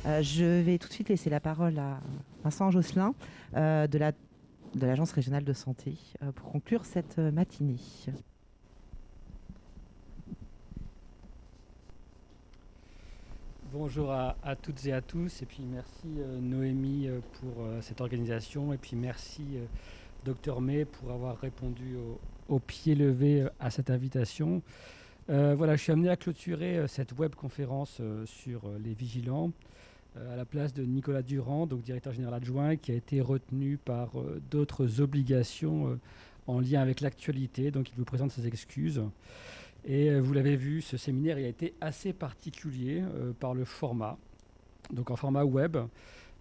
Je vais tout de suite laisser la parole à Vincent Josselin de l'Agence régionale de santé pour conclure cette matinée. Bonjour à toutes et à tous, et puis merci Noémie pour cette organisation, et puis merci Dr May pour avoir répondu au pied levé à cette invitation. Voilà, je suis amené à clôturer cette webconférence sur les vigilants à la place de Nicolas Durand, donc directeur général adjoint, qui a été retenu par d'autres obligations en lien avec l'actualité, donc il vous présente ses excuses. Et vous l'avez vu, ce séminaire il a été assez particulier par le format, donc en format web.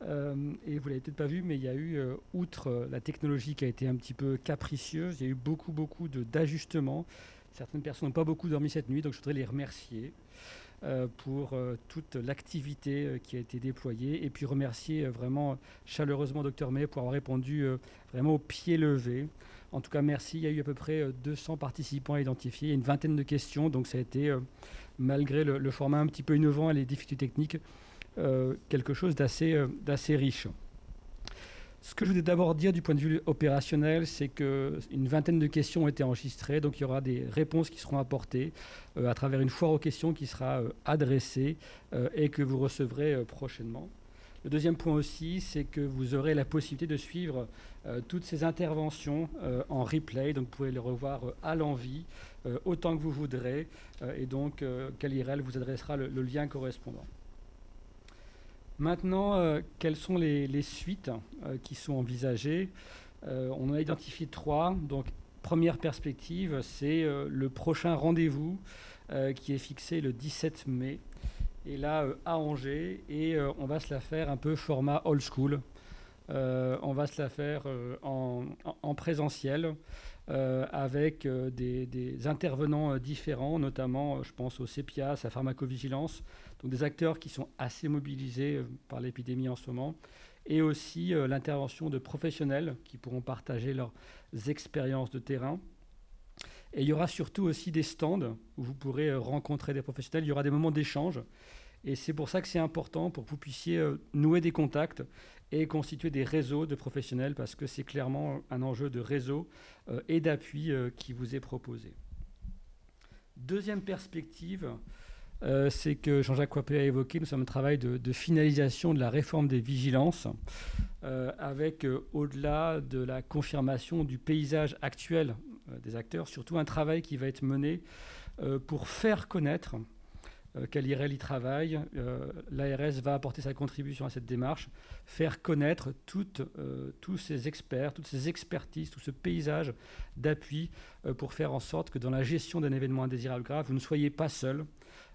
Et vous l'avez peut-être pas vu, mais il y a eu, outre la technologie qui a été un petit peu capricieuse, il y a eu beaucoup d'ajustements. Certaines personnes n'ont pas beaucoup dormi cette nuit, donc je voudrais les remercier pour toute l'activité qui a été déployée. Et puis remercier vraiment chaleureusement Dr May pour avoir répondu vraiment au pied levé. En tout cas, merci. Il y a eu à peu près 200 participants à identifier, une vingtaine de questions. Donc ça a été, malgré le format un petit peu innovant et les difficultés techniques, quelque chose d'assez riche. Ce que je voulais d'abord dire du point de vue opérationnel, c'est qu'une vingtaine de questions ont été enregistrées. Donc il y aura des réponses qui seront apportées à travers une foire aux questions qui sera adressée et que vous recevrez prochainement. Le deuxième point aussi, c'est que vous aurez la possibilité de suivre toutes ces interventions en replay. Donc vous pouvez les revoir à l'envi autant que vous voudrez. Et donc Kalirel vous adressera le lien correspondant. Maintenant, quelles sont les suites qui sont envisagées? On en a identifié 3. Donc première perspective, c'est le prochain rendez-vous qui est fixé le 17 mai. Et là, à Angers, et on va se la faire un peu format old school. On va se la faire en présentiel avec des intervenants différents, notamment, je pense au CEPIAS, à pharmacovigilance, donc des acteurs qui sont assez mobilisés par l'épidémie en ce moment, et aussi l'intervention de professionnels qui pourront partager leurs expériences de terrain. Et il y aura surtout aussi des stands où vous pourrez rencontrer des professionnels. Il y aura des moments d'échange. Et c'est pour ça que c'est important pour que vous puissiez nouer des contacts et constituer des réseaux de professionnels, parce que c'est clairement un enjeu de réseau et d'appui qui vous est proposé. Deuxième perspective, c'est que Jean-Jacques Coipet a évoqué, nous sommes en travail de finalisation de la réforme des vigilances, avec au-delà de la confirmation du paysage actuel des acteurs, surtout un travail qui va être mené pour faire connaître Kalirel y travaille, l'ARS va apporter sa contribution à cette démarche, faire connaître tous ces experts, toutes ces expertises, tout ce paysage d'appui pour faire en sorte que dans la gestion d'un événement indésirable grave, vous ne soyez pas seul.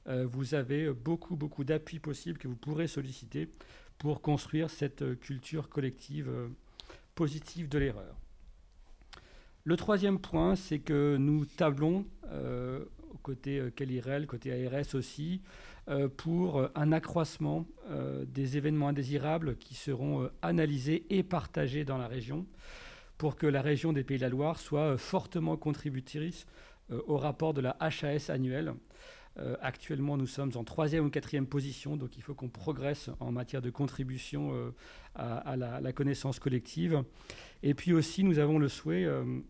Vous avez beaucoup d'appuis possibles que vous pourrez solliciter pour construire cette culture collective positive de l'erreur. Le troisième point, c'est que nous tablons côté Kalirel, côté ARS aussi, pour un accroissement des événements indésirables qui seront analysés et partagés dans la région, pour que la région des Pays de la Loire soit fortement contributrice au rapport de la HAS annuelle. Actuellement, nous sommes en 3e ou 4e position, donc il faut qu'on progresse en matière de contribution à la connaissance collective. Et puis aussi, nous avons le souhait,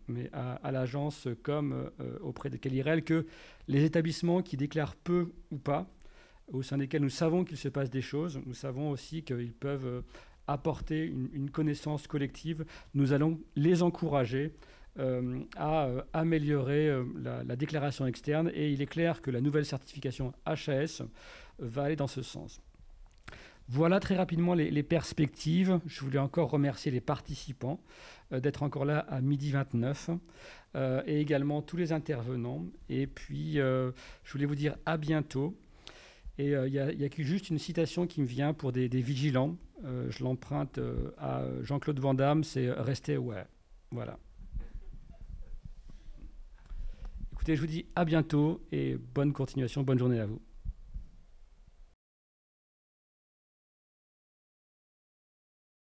mais à l'agence comme auprès de Kalirel, que les établissements qui déclarent peu ou pas, au sein desquels nous savons qu'il se passe des choses, nous savons aussi qu'ils peuvent apporter une connaissance collective, nous allons les encourager à améliorer la déclaration externe, et il est clair que la nouvelle certification HAS va aller dans ce sens. Voilà très rapidement les perspectives. Je voulais encore remercier les participants d'être encore là à 12h29 et également tous les intervenants. Et puis, je voulais vous dire à bientôt. Et il y a juste une citation qui me vient pour des vigilants. Je l'emprunte à Jean-Claude Van Damme, c'est « Restez aware ». Voilà. Écoutez, je vous dis à bientôt et bonne continuation, bonne journée à vous.